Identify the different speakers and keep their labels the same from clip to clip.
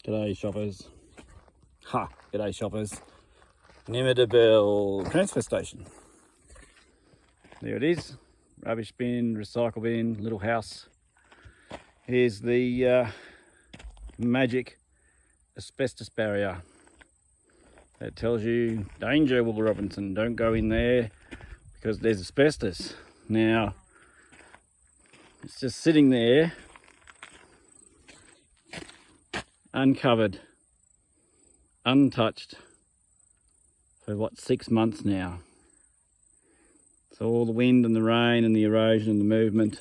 Speaker 1: G'day shoppers. G'day shoppers. Nimmitabel transfer station. There it is. Rubbish bin, recycle bin, little house. Here's the magic asbestos barrier. That tells you, danger, Will Robinson, don't go in there because there's asbestos. Now, it's just sitting there, uncovered, untouched for what, 6 months now. So all the wind and the rain and the erosion and the movement,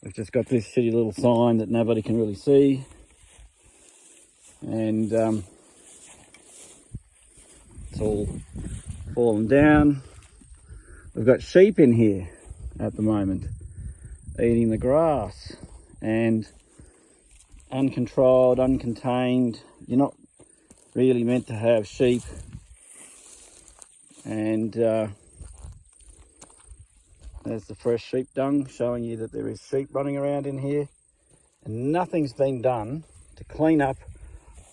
Speaker 1: we've just got this shitty little sign that nobody can really see, and it's all fallen down. We've got sheep in here at the moment eating the grass, and uncontrolled, uncontained. You're not really meant to have sheep, and there's the fresh sheep dung showing you that there is sheep running around in here, and nothing's been done to clean up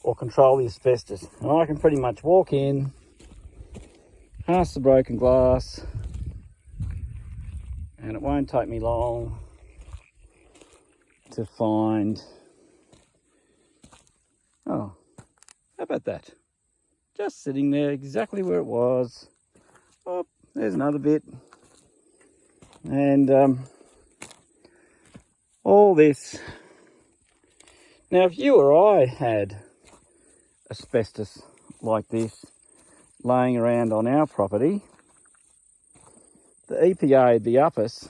Speaker 1: or control the asbestos. And I can pretty much walk in past the broken glass and it won't take me long to find, oh, how about that? Just sitting there exactly where it was. Oh, there's another bit. And all this. Now, if you or I had asbestos like this laying around on our property, the EPA would be up us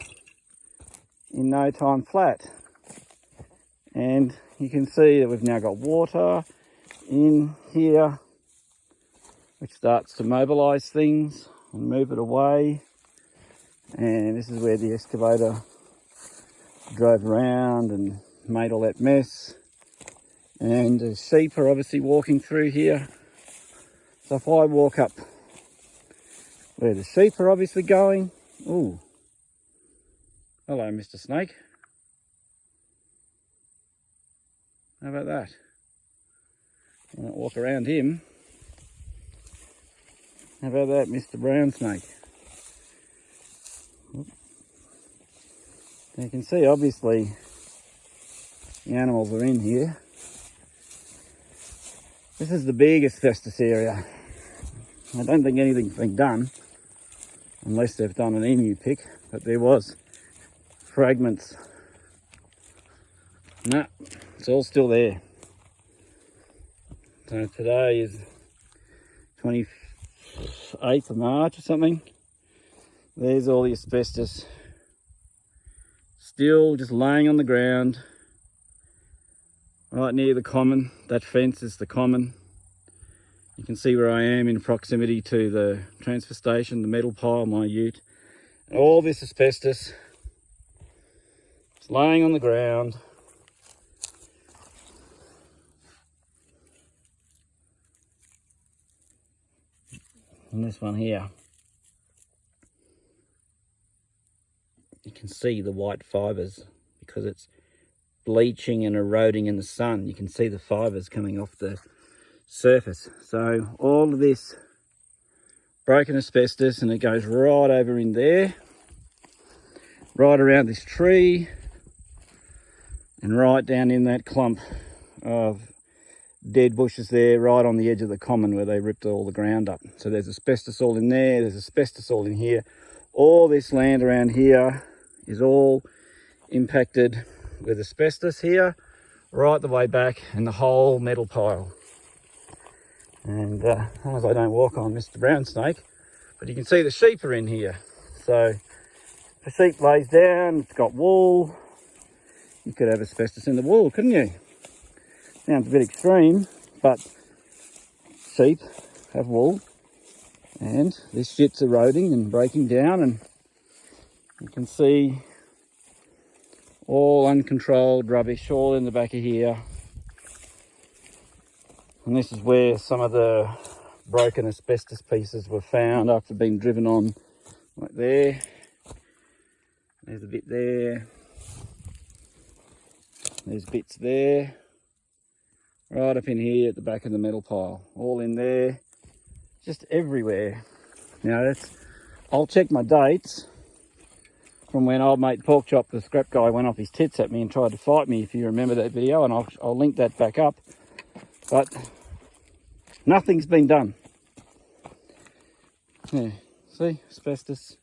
Speaker 1: in no time flat. And you can see that we've now got water in here, which starts to mobilise things and move it away. And this is where the excavator drove around and made all that mess. And the sheep are obviously walking through here. So if I walk up where the sheep are obviously going, ooh, hello Mr. Snake. How about that? I won't walk around him. How about that, Mr. Brown Snake? You can see obviously the animals are in here. This is the big asbestos area. I don't think anything's been done unless they've done an emu pick, but there was fragments. No, it's all still there. So today is 28th of March or something. There's all the asbestos still just laying on the ground right near the common. That fence is the common. You can see where I am in proximity to the transfer station, the metal pile, my ute. And all this asbestos is laying on the ground. And this one here, you can see the white fibres because it's bleaching and eroding in the sun. You can see the fibres coming off the surface. So all of this broken asbestos, and it goes right over in there, right around this tree, and right down in that clump of dead bushes there, right on the edge of the common where they ripped all the ground up. So there's asbestos all in there, there's asbestos all in here. All this land around here is all impacted with asbestos here, right the way back, and the whole metal pile. And as long as I don't walk on Mr. Brown Snake, but you can see the sheep are in here. So if a sheep lays down, it's got wool, you could have asbestos in the wool, couldn't you? Sounds a bit extreme, but sheep have wool, and this shit's eroding and breaking down, and you can see all uncontrolled rubbish all in the back of here. And this is where some of the broken asbestos pieces were found after being driven on, like there. There's a bit there. There's bits there. right up in here at the back of the metal pile, all in there, just everywhere. Now I'll check my dates from when old mate Porkchop, the scrap guy, went off his tits at me and tried to fight me, if you remember that video, and I'll link that back up. But nothing's been done. Yeah, see, asbestos.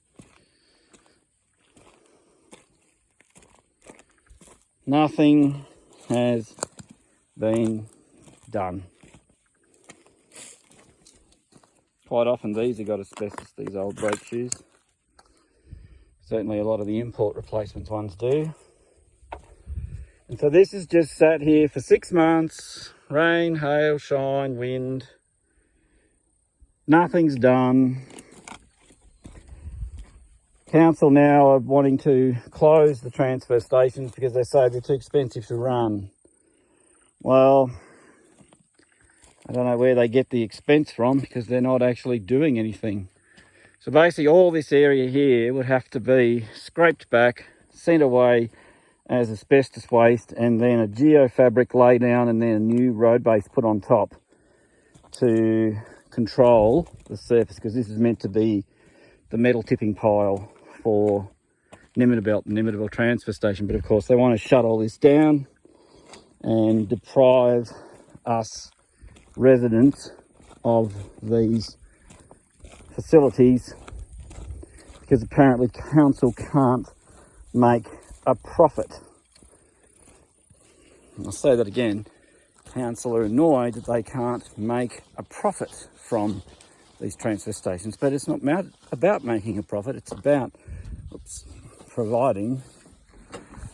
Speaker 1: Nothing has been done. Quite often these have got asbestos, these old brake shoes. Certainly a lot of the import replacements ones do. And so this has just sat here for 6 months. Rain, hail, shine, wind. Nothing's done. Council now are wanting to close the transfer stations because they say they're too expensive to run. Well, I don't know where they get the expense from because they're not actually doing anything. So basically all this area here would have to be scraped back, sent away as asbestos waste, and then a geofabric lay down and then a new road base put on top to control the surface, because this is meant to be the metal tipping pile for Nimmitabel, the Nimmitabel transfer station. But of course they want to shut all this down and deprive us residents of these facilities, because apparently council can't make a profit. I'll say that again. Council are annoyed that they can't make a profit from these transfer stations, but it's not about making a profit, it's about providing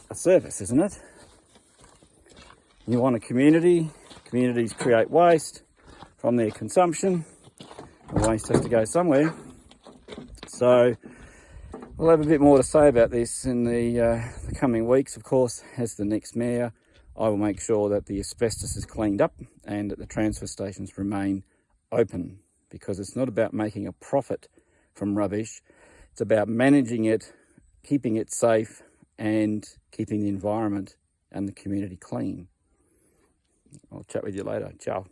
Speaker 1: a service, isn't it? You want a community, communities create waste from their consumption. The waste has to go somewhere. So we'll have a bit more to say about this in the coming weeks. Of course, as the next mayor, I will make sure that the asbestos is cleaned up and that the transfer stations remain open, because it's not about making a profit from rubbish. It's about managing it, keeping it safe, and keeping the environment and the community clean. I'll chat with you later. Ciao.